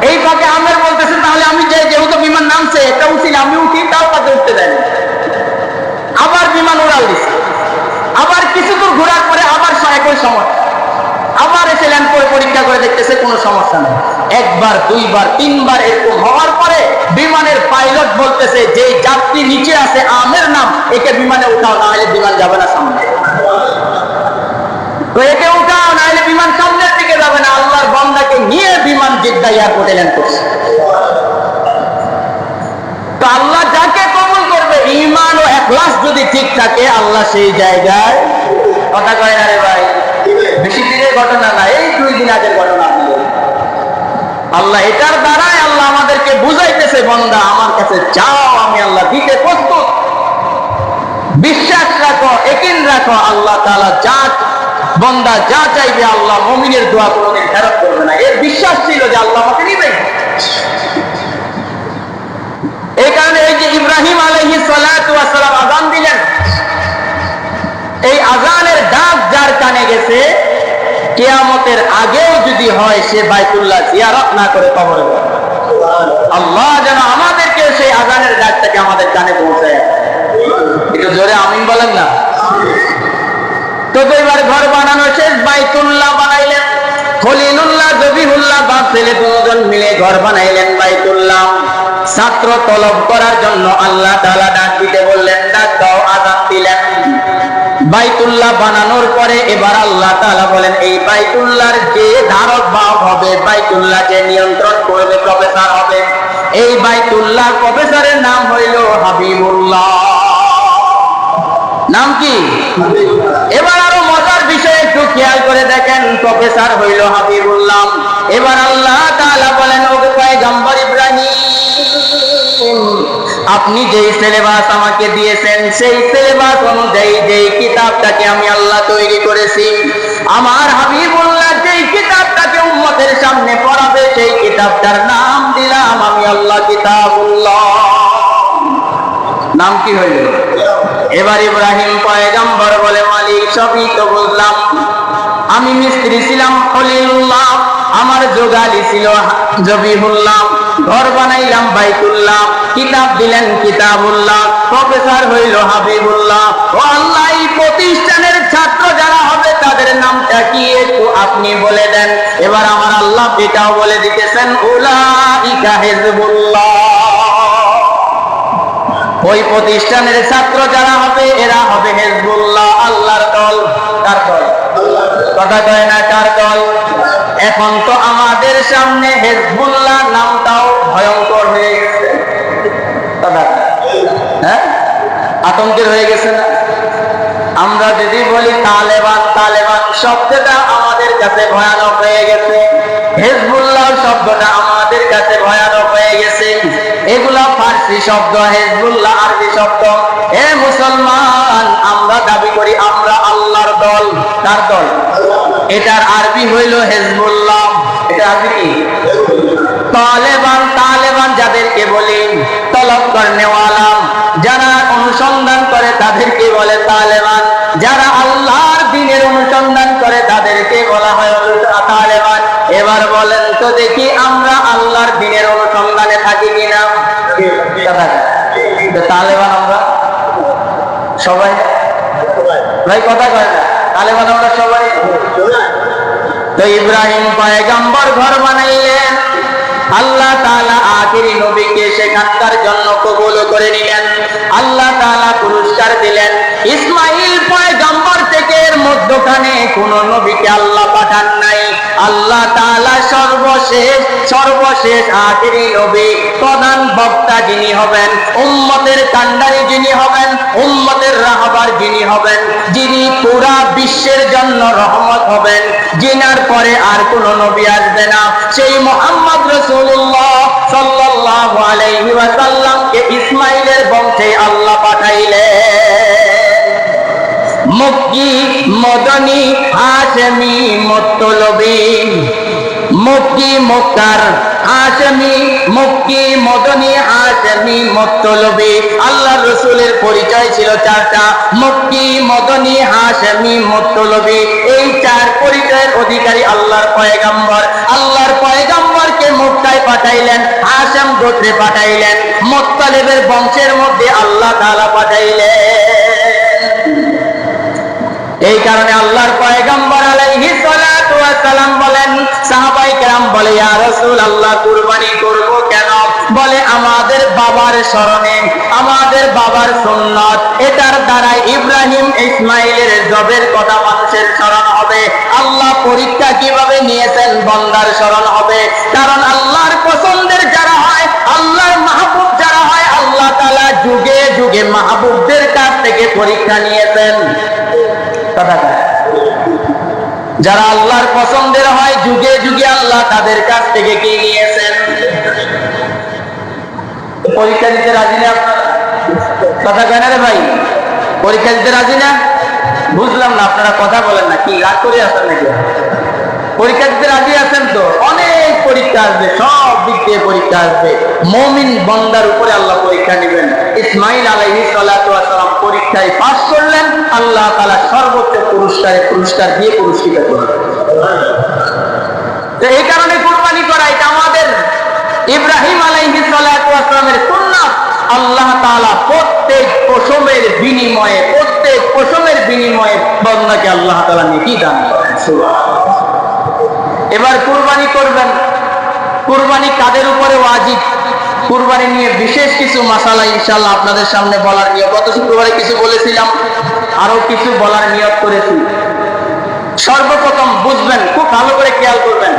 এই ফাঁকে আমের বলতেছে, তাহলে আমি যেহেতু বিমান নামছে, একটা উচিত আমি উঠি, তাও তাকে উঠতে দেয়নি। আবার বিমান উড়াল দিচ্ছে। আবার কিছু দূর ঘোরার পরে আবার একই সময় আবার এসে ল্যান্ড করে পরীক্ষা করে দেখতেছে কোনো সমস্যা নেই। একবার, দুইবার, তিনবার এরকম হওয়ার পরে বিমানের পাইলট বলতেছে যে যাত্রী নিচে আছে আমের নাম, একে বিমানে উঠাও, না হলে বিমান যাবে না সামনে। তো একে উঠাও, না হলে বিমান সামনের দিকে যাবে না। আল্লাহর বান্দাকে নিয়ে বিমান জিদ্দা এয়ারপোর্টে ল্যান্ড করছে। তো আল্লাহ যাকে কবুল করবে, ঈমান ও ইখলাস যদি ঠিক থাকে, আল্লাহ সেই জায়গায়, কথা কয় না রে ভাই, বেশি দিনের ঘটনা না, এই 2 দিন আগের ঘটনা। আল্লাহ এটার দ্বারাই আল্লাহ আমাদেরকে বুঝাইতেছে, বান্দা আমার কাছে চাও, আমি আল্লাহ দিতে প্রস্তুত। বিশ্বাস রাখো, ইয়াকিন রাখো, আল্লাহ তাআলা যা বান্দা যা চাইবে, আল্লাহ মুমিনের দোয়া কোনোদিন ফেরত করবে না। এর বিশ্বাস ছিল যে আল্লাহ আমাকে নিবে। এই কারণে এই যে ইব্রাহিম আলাইহিস সালাতু ওয়াস সালাম আযান দিলেন, এই আযানের ডাক যার কানে গেছে, কিয়ামতের আগেও যদি হয় সে বাইতুল্লাহ জিয়ারত না করে কবরে যাবে। আল্লাহ যেন আমাদেরকে সেই আযানের ডাকটাকে আমাদের কানে পৌঁছায়। একটু জোরে আমিন বলেন না। তো এবার ঘর বানানো শেষ, বাইতুল্লাহ বানাইলেন। খলিলুল্লাহ, জবিহুল্লাহ বাপ ছেলে দুজন মিলে ঘর বানাইলেন বাইতুল্লাহ। ছাত্র তলব করার জন্য আল্লাহ তাআলা ডাক দিতে বললেন, ডাক দাও, আযান দিলেন। বাইতুল্লাহ বানানোর পরে এবার আল্লাহ তাআলা বলেন, এই বাইতুল্লাহর যে ধারক বাহক হবে, বাইতুল্লাহ যে নিয়ন্ত্রণ করবে, প্রফেসর হবে, এই বাইতুল্লাহ প্রফেসরের নাম হইল হাবিবুল্লাহ। নাম কি? এবার আরো মজার বিষয় একটু খেয়াল করে দেখেন, প্রফেসর হইল হাবিবুল্লাহ। এবার আল্লাহ তাআলা বলেন, ও পয়গম্বর ইব্রাহিম, আপনি যেই সিলেবাস আমাকে দিয়েছেন, সেই সিলেবাস অনুযায়ী যেই কিতাবটাকে আমি আল্লাহ তৈরি করেছি, আমার হাবিবুল্লাহ যেই কিতাবটাকে উম্মতের সামনে পড়াবে, সেই কিতাবটার নাম দিলাম আমি আল্লাহ কিতাবুল্লাহ। নাম কি হইল? এবার ইব্রাহিম পয়গম্বর বলে, মালিক সবই তো বুঝলাম, আমি মিস্ত্রি ছিলাম খলিলুল্লাহ, আমার যোগালি ছিল জবিহুল্লাহ, ঘর বানাইলাম বাইতুল্লাহ, কিতাব দিলেন কিতাবুল্লাহ, প্রফেসর হইল হাবিবুল্লাহ। ও আল্লাহ, এই প্রতিষ্ঠানের ছাত্র যারা হবে তাদের নামটা কি একটু আপনি বলে দেন। এবার আমার আল্লাহ এটাও বলে দিতেছেন, উলাইকা হিজবুল্লাহ। ওই প্রতিষ্ঠানের ছাত্র যারা হবে, এরা হবে হিজবুল্লাহ, আল্লাহর দল। কার দল? কথা কয় না, কার দল? এখন তো আমাদের সামনে হিজবুল্লাহ নামটাও ভয়ঙ্কর হয়ে গেছে, হ্যাঁ, আতঙ্কের হয়ে গেছে না? আমরা যদি বলি তালেবান, তালেবান শব্দটা আমাদের কাছে ভয়ানক হয়ে গেছে, হিজবুল্লাহ শব্দটা আমাদের কাছে ভয়ানক হয়ে গেছে। এগুলা ফার্সি শব্দ, হিজবুল্লাহ আরবি শব্দ। এ মুসলমান, আমরা দাবি করি আমরা আল্লাহর দল। কার দল? এটার আরবি হইল হিজবুল্লাহ। এটা আরবি কি? তালেবান। তালেবান যাদেরকে বলি, তলব করনেওয়ালা, যারা অনুসন্ধান করে তাদেরকে বলে তালেবান। যারা আল্লাহর দ্বীনের অনুসন্ধান করে তাদেরকে বলা হয় তালেবান। এবার বলেন তো দেখি, আমরা আল্লাহর দ্বীনের অনুসন্ধানে থাকি কিনা? তালেবান আমরা সবাই, ভাই কথা কয় না, তালেবান আমরা সবাই। তো ইব্রাহিম পয়গম্বর ঘর বানাইলেন, আল্লাহ তাআলা আখিরি নবীকে সেখানকার জন্য কবুল করে নিলেন। আল্লাহ তাআলা পুরস্কার দিলেন। ইসমাইল পয়গম্বর থেকে এর মধ্যখানে কোন নবীকে আল্লাহ পাঠান নাই। আল্লাহ তাআলা সর্বশেষ আখিরি নবী, প্রধান বক্তা যিনি হবেন, উম্মতের কান্ডারি যিনি হবেন, উম্মতের রাহবার যিনি হবেন, যিনি পুরা বিশ্বের জন্য রহমত হবেন, যিনার পরে আর কোন নবী আসবে না, সেই মুহাম্মদ রাসূলুল্লাহ সাল্লাল্লাহু আলাইহি ওয়াসাল্লামকে ইসমাইলের বংশে আল্লাহ পাঠাইলেন। মক্কি, মদনী, হাশেমি, মুত্তালিবী। মক্কি, মক্কার, হাশেমি, মক্কি, মদনী, হাশেমি, মুত্তালিবী। আল্লাহর রাসূলের পরিচয় ছিল 4টা, মক্কি, মদনী, হাশেমি, মুত্তালিবী। এই 4 পরিচয়ের অধিকারী আল্লাহর পয়গম্বর। আল্লাহর পয়গম্বরকে মক্কায় পাঠাইলেন, হাশেম গোত্রে পাঠাইলেন, মুত্তালিবের বংশের মধ্যে আল্লাহ তাআলা পাঠাইলেন। এই কারণে আল্লাহর পয়গম্বর আলাইহিস সালাতু ওয়াস সালাম বলেন, সাহাবায়ে কেরাম বলে, ইয়া রাসূলুল্লাহ কুরবানি করব কেন? বলে আমাদের বাবার স্মরণে, আমাদের বাবার সুন্নাত, এটার দ্বারা ইব্রাহিম ইসমাইলের জবের কথা মানুষের স্মরণ হবে। আল্লাহ পরীক্ষা কিভাবে নিয়েছেন বান্দার স্মরণ হবে। কারণ আল্লাহর পছন্দের যারা হয়, আল্লাহর মাহবুব যারা হয়, আল্লাহ তাআলা যুগে যুগে মাহবুবদের কাছ থেকে পরীক্ষা নিয়েছেন। যারা আল্লাহর পছন্দের হয়, যুগে যুগে আল্লাহ তাদের কাছ থেকে কি নিয়েছেন? পরীক্ষা দিতে রাজি না আপনারা? কথা কেন রে ভাই? পরীক্ষা দিতে রাজি না? বুঝলাম না, আপনারা কথা বলেন না, কি রাগ করে আসেন নাকি? পরীক্ষা দিতে রাজি আছেন তো? অনেক পরীক্ষা আসবে, সব দিক দিয়ে পরীক্ষা আসবে। মুমিন বান্দার উপরে আল্লাহ পরীক্ষা নেবেন। ইসমাইল আলাইহিস সালাতু ওয়াস সালাম পরীক্ষায় পাস করলেন, আল্লাহ তাআলা সর্বোচ্চ পুরস্কার দিয়ে পুরস্কৃত করলেন। তো এই কারণে কুরবানি করা এটা আমাদের ইব্রাহিম আলাইহিস সালাতু ওয়াস সালামের সুন্নাত। আল্লাহ তাআলা প্রত্যেক পশমের বিনিময়ে বান্দাকে আল্লাহ তাআলা নেকি দান করেন। সুবহানাল্লাহ। এবার কুরবানি করবেন। কুরবানি কাদের উপরে ওয়াজিব? কুরবানি নিয়ে বিশেষ কিছু মাসালা ইনশাআল্লাহ আপনাদের সামনে বলার নিয়ত, গত শুক্রবারে কিছু বলেছিলাম, আরো কিছু বলার নিয়ত করেছি। সর্বপ্রথম বুঝবেন, খুব ভালো করে খেয়াল করবেন,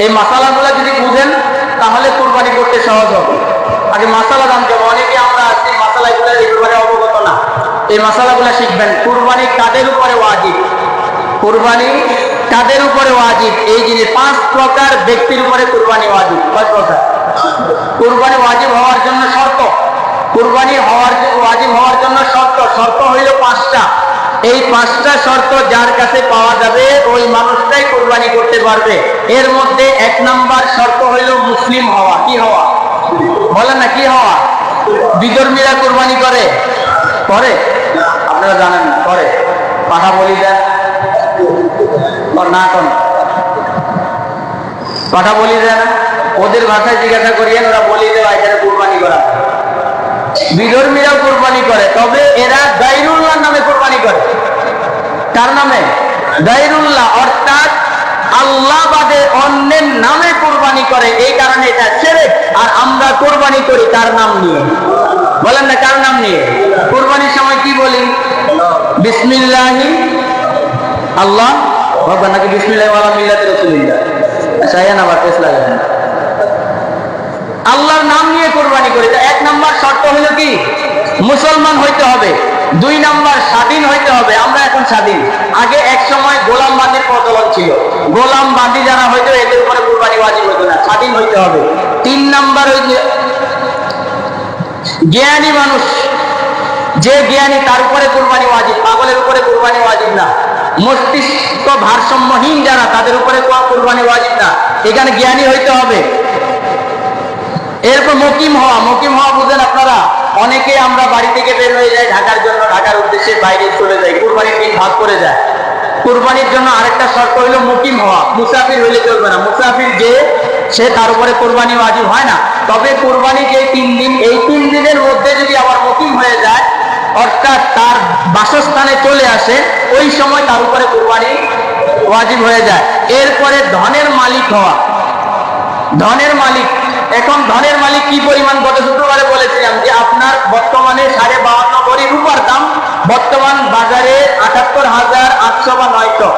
এই মাসালাগুলো যদি বুঝেন তাহলে কুরবানি করতে সহজ হবে। আগে মাসালা জানতে হবে। অনেকে আমরা আছি মাসালাগুলো এই ব্যাপারে অবগত না, এই মাসালাগুলো শিখবেন। কুরবানি কাদের উপরে ওয়াজিব? কুরবানি কাদের উপরে ওয়াজিব? এই জিনিস 5 প্রকার ব্যক্তির উপরে কুরবানি ওয়াজিব। কয় প্রকার? কুরবানি ওয়াজিব হওয়ার জন্য শর্ত, কুরবানি ওয়াজিব হওয়ার জন্য শর্ত হইল 5টা। এই 5টা শর্ত যার কাছে পাওয়া যাবে ওই মানুষটাই কুরবানি করতে পারবে। এর মধ্যে 1 নাম্বার শর্ত হইল মুসলিম হওয়া। কি হওয়া? বলেন না, কি হওয়া? বিধর্মীরা কুরবানি করে? আপনারা জানেন না? করে? পাঠা বলি দেন না? কোন কথা বলি দেয় না? ওদের ভাষায় জিজ্ঞাসা করিয়েন, ওরা বলি দেয় এখানে কুরবানি করা। বিধর্মীরাও কুরবানি করে, তবে এরা গায়রুল্লাহর নামে কুরবানি করে। কার নামে? গায়রুল্লাহ, অর্থাৎ আল্লাহ বাদে অন্যের নামে কুরবানি করে। এই কারণে এটা শিরক। আর আমরা কুরবানি করি কার নাম নিয়ে? বলেন না, কার নাম নিয়ে? কুরবানির সময় কি বলি? বিসমিল্লাহি আল্লাহ ভগবান, নাকি বিসমিল্লাহি ওয়ালা মিল্লাতি রাসূলিল্লাহ? আল্লাহর নাম নিয়ে কুরবানি করে। 1 নাম্বার শর্ত হলো কি? মুসলমান হইতে হবে। 2 নাম্বার স্বাধীন হইতে হবে। আমরা এখন স্বাধীন। আগে এক সময় গোলাম বান্দির প্রচলন ছিল, গোলাম বান্দি যারা হইতো এদের উপরে কুরবানি ওয়াজিব হতো না, স্বাধীন হইতে হবে। 3 নাম্বার হইছে জ্ঞানী মানুষ, যে জ্ঞানী তার উপরে কুরবানি ওয়াজিব, পাগলের উপরে কুরবানি ওয়াজিব না। মস্তিষ্ক ভারসাম্যহীন যারা, তাদের উপরে কুরবানি ওয়াজিব না, এখানে জ্ঞানী হইতে হবে। এরপর মুকিম হওয়া বুঝেন আপনারা? অনেকে আমরা বাড়ি থেকে বের হয়ে যাই ঢাকার জন্য, ঢাকার উদ্দেশ্যে বাইরে চলে যাই, কুরবানির দিন ভাগ করে যায়। কুরবানির জন্য আরেকটা শর্ত হইল মুকিম হওয়া। মুসাফির হইলে চলবে না। মুসাফির যে, সে তার উপরে কুরবানি ওয়াজিব হয় না। তবে কুরবানি যে 3 দিন, এই 3 দিনের মধ্যে যদি আবার মুকিম হয়ে যায়, অর্থাৎ তার বাসস্থানে চলে আসে, ওই সময় তার উপরে কুরবানি ওয়াজিব হয়ে যায়। এরপরে ধনের মালিক হওয়া। ধনের মালিক, এখন ধনের মালিক কি পরিমাণ? গত শুক্রবারে বলেছিলাম যে আপনার বর্তমানে 52.5 ভরি রূপার দাম বর্তমান বাজারে 78,800 বা 900।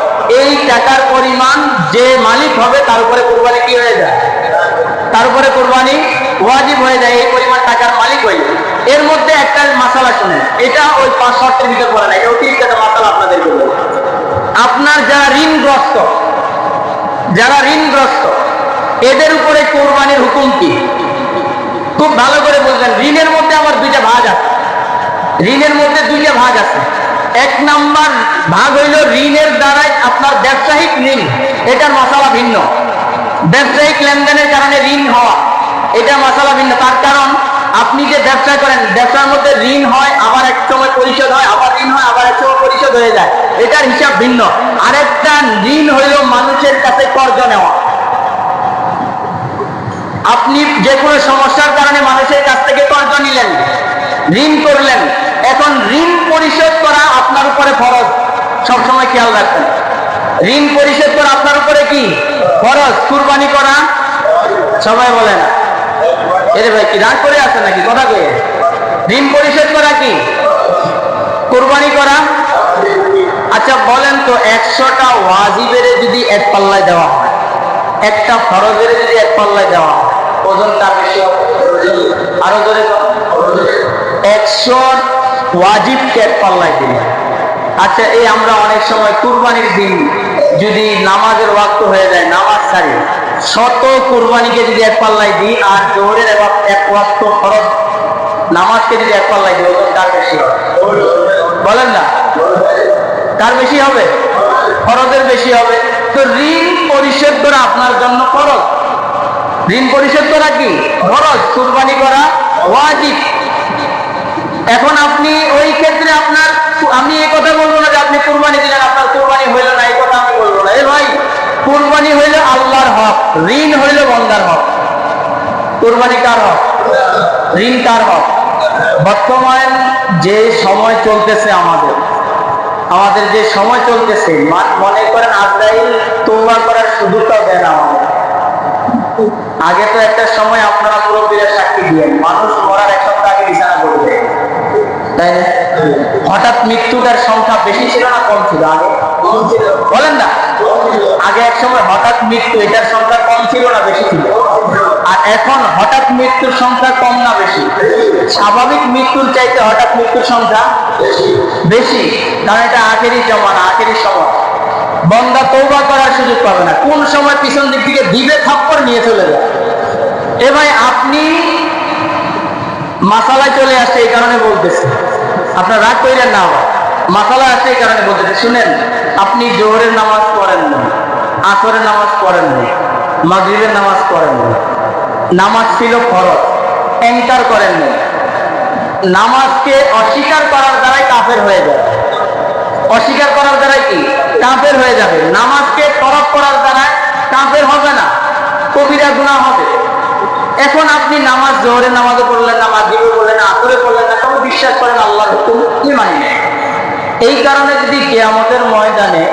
এই টাকার পরিমাণ যে মালিক হবে তার উপরে কুরবানি কি হয়ে যায়? তার উপরে কুরবানি ওয়াজিব হয়ে যায়, এই পরিমাণ টাকার মালিক হয়ে। এর মধ্যে একটা মাসালা শুনেন, এটা ওই 5 শর্তের ভিতরে পড়ে না, এটা অতিরিক্ত একটা মাসালা আপনাদেরকে বলবো। আপনার যারা ঋণগ্রস্ত, এদের উপরে কুরবানির হুকুম কি? খুব ভালো করে বুঝবেন। ঋণের মধ্যে আমার 2টা ভাগ আছে। ঋণের মধ্যে 2টা ভাগ আছে। 1 নাম্বার ভাগ হইল ঋণের দ্বারাই আপনার ব্যবসায়িক ঋণ, এটার মাসালা ভিন্ন। ব্যবসায়িক লেনদেনের কারণে ঋণ হওয়া, এটা মাসালা ভিন্ন। তার কারণ আপনি যে ব্যবসা করেন, ব্যবসার মধ্যে ঋণ হয়, আবার এক সময় পরিশোধ হয়, আবার ঋণ হয়, আবার এক সময় পরিশোধ হয়ে যায়, এটার হিসাব ভিন্ন। আরেকটা ঋণ হইল মানুষের কাছে কর্জ নেওয়া। আপনি যে কোনো সমস্যার কারণে মানুষের কাছ থেকে কর্জ নিলেন, ঋণ করলেন, এখন ঋণ পরিশোধ করা আপনার উপরে ফরজ। সবসময় খেয়াল রাখবেন, ঋণ পরিশোধ করা আপনার উপরে কি ফরজ, কুরবানি করা সবাই বলে না। এরে ভাই কি রাগ করে আছে নাকি কথা কয়ে? ঋণ পরিশোধ করা কি, কুরবানি করা। আচ্ছা বলেন তো 100টা ওয়াজিবের যদি এক পাল্লায় দেওয়া হয়, একটা ফরজের যদি এক পাল্লায় দেওয়া হয়, ওজনটা বেশি হবে? আরো ধরে 100 ওয়াজিবকে এক পাল্লায় দিলে। আচ্ছা এই আমরা অনেক সময় কুরবানির দিন যদি নামাজের ওয়াক্ত হয়ে যায়, নামাজ ছাড়ি, শত কুরবানিকে যদি এক পাল্লায় দিই আর জোহরের এক ওয়াক্ত ফরজ নামাজকে যদি এক পাল্লায় দিই, ওজন কার বেশি হবে বলেন না? কার বেশি হবে? ফরজের বেশি হবে। তো ঋণ পরিশোধ করা আপনার জন্য ফরজ, ঋণ পরিশোধ করা কি ফরজ, কুরবানি করা ওয়াজিব। এখন আপনি ওই ক্ষেত্রে আপনার, আমি এই কথা বলবো না যে আপনি কুরবানি দিলেন আপনার কুরবানি হইল না, এই কথা আমি বলবো না। এ ভাই কুরবানি হইল আল্লাহর হক, ঋণ হইল বান্দার হক। কুরবানি কার হক? ঋণ কার হক? বর্তমান যে সময় চলতেছে আমাদের যে সময় চলতেছে, মনে করেন আজরাইল তওবা করার সুযোগটাও দেন আমাদের। আগে তো একটা সময় আপনারা মুরব্বীরা সাক্ষী দিয়েন, মানুষ মরার এক সপ্তাহ আগে বিছানা করবে, তাই না? হঠাৎ মৃত্যুটার সংখ্যা বেশি ছিল না কম ছিল আগে বলেন না? আগে এক সময় হঠাৎ মৃত্যু এটার সংখ্যা কম ছিল না বেশি ছিল? আর এখন হঠাৎ মৃত্যুর সংখ্যা কম না বেশি? স্বাভাবিক মৃত্যুর চাইতে হঠাৎ মৃত্যুর সংখ্যা বেশি, কারণ এটা আখেরি জমানা, আখেরি সময়। বান্দা তওবা করার সুযোগ পাবে না, কোন সময় পিছন দিক থেকে দিবে থাপ্পড় নিয়ে চলে যায়। এ ভাই আপনি মাসালায় চলে আসছে এই কারণে বলতেছি, আপনার রাগ কইলেন না, আবার মাসালা আসছে এই কারণে বলতেছি। শুনেন, আপনি জোহরের নামাজ পড়েন না, আসরের নামাজ পড়েন না, মাগরিবের নামাজ পড়েন না, নামাজ ছিল ফরজ, এনকার করেন না, নামাজকে অস্বীকার করার দ্বারাই কাফের হয়ে যাবে। অস্বীকার করার দ্বারাই কি কাফের হয়ে যাবে, নামাজকে তরক করার দ্বারা কাফের হবে না, কবিরা গুনাহ হবে। এখন আপনি নামাজ জোহরের নামাজও পড়লেন না, মাগরিবে পড়লেন না, আসরে পড়লেন না, তবে বিশ্বাস করেন আল্লাহর হুকুম কি মানি না। এই কারণে যদি কিয়ামতের ময়দানে,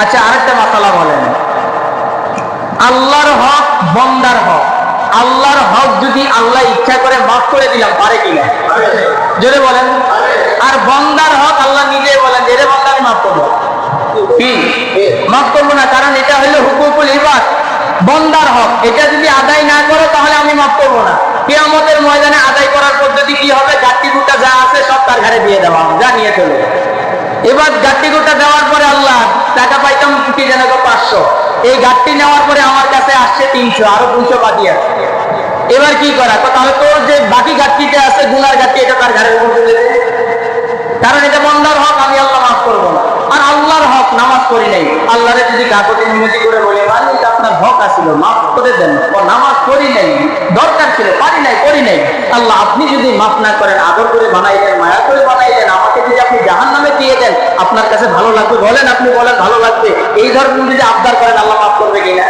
আচ্ছা আরেকটা মাসালা বলেন, আল্লাহর হক বান্দার হক, আল্লাহর হক যদি আল্লাহ ইচ্ছা করে মাফ করে দিলাম, পারে কিনা জোরে বলেন? আর বান্দার হক আল্লাহ নিজেই বলেন যে রে বান্দা আমি মাফ করবো, কি মাফ করবো না, কারণ এটা হলো হুকুকুল ইবাদ, বান্দার হক। এটা যদি আদায় না করো তাহলে আমি মাফ করবো না। কিয়ামতের ময়দানে আদায় করার পদ্ধতি কি হবে? গাট্টি গুটা যা আছে সব তার ঘাড়ে দিয়ে দেওয়া, যা নিয়ে চলে। এবার গাট্টি গুটা দেওয়ার পরে আল্লাহ টাকা পাইতাম কি যেন 500, এই গাট্টি নেওয়ার পরে আমার কাছে আসছে 300, আরো 200 বাকি আছে। এবার কি করা? তাহলে তোর যে বাকি গাট্টিতে আছে গুনার গাট্টি, এটা তার ঘাড়ের উপর তুলে দে, কারণ এটা বান্দার হক, আমি আল্লাহ মাফ করবো না। আর আল্লাহর হক নামাজ পড়ি নাই, আল্লাহরে যদি কাকতি মিনতি করে বলে মালিক আপনার হক আসছিল মাফ করে দেন, ও নামাজ পড়ি নাই, দরকার ছিল পারি নাই করি নাই, আল্লাহ আপনি যদি মাফ না করেন, আদর করে বানাইলেন, মায়া করে বানাইলেন, আমাকে যদি আপনি জাহান্নামে দিয়ে দেন, আপনার কাছে ভালো লাগবে বলেন? আপনি বলেন ভালো লাগবে? এই ধরনের যদি আবদার করেন আল্লাহ মাফ করবে কিনা?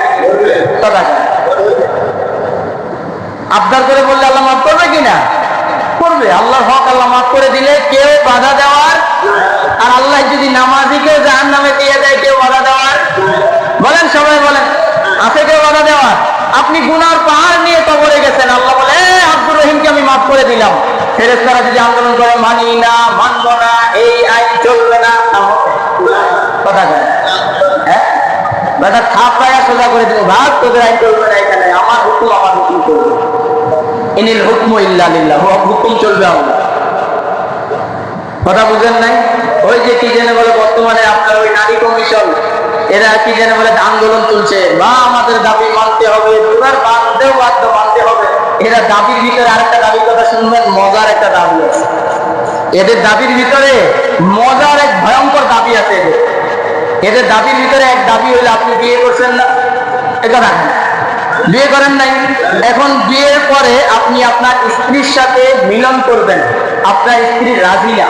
কথা আবদার করে বললে আল্লাহ মাফ করবে কিনা? করবে। আল্লাহর হক আল্লাহ মাফ করে দিলে কেউ বাধা দেওয়ার, আর আল্লাহ যদি নামাজিকেও জাহান্নামে দিয়ে দেয়, কেউ বাধা দেওয়ার বলেন? সবাই বলেন, আছে কেউ বাধা দেওয়ার? আপনি গুনার পাহাড় নিয়ে কবরে গেছেন, আল্লাহ বলে আব্দুর রহিমকে আমি মাফ করে দিলাম। ফেরেশতারা যদি আন্দোলন করে মানি না, মানব না, এই আইন চলবে না, কথা বলে হ্যাঁ বেটা থাপড়ায়া সোজা করে দিব, ভাগ তোদের আইন চলবে না, এখানে আমার হুকুম করবে। ইনিল হুকমু ইল্লা লিল্লাহ, হুকুম চলবে আল্লাহ। কথা বুঝেন নাই? ওই যে কি যেন বলে বর্তমানে আপনার ওই নারী কমিশন, এরা কি যেন বলে আন্দোলন তুলছে, বা আমাদের দাবি মানতে হবে, এবার মানতে হবে। এরা দাবির ভিতরে আরেকটা দাবির কথা শুনবেন, মজার একটা দাবি আছে এদের দাবির ভিতরে, মজার এক ভয়ঙ্কর দাবি আছে এদের দাবির ভিতরে। এক দাবি হইলে আপনি বিয়ে করছেন না, এটা রাখেন, বিয়ে করেন নাই, এখন বিয়ের পরে আপনি আপনার স্ত্রীর সাথে মিলন করবেন, আপনার স্ত্রী রাজি না।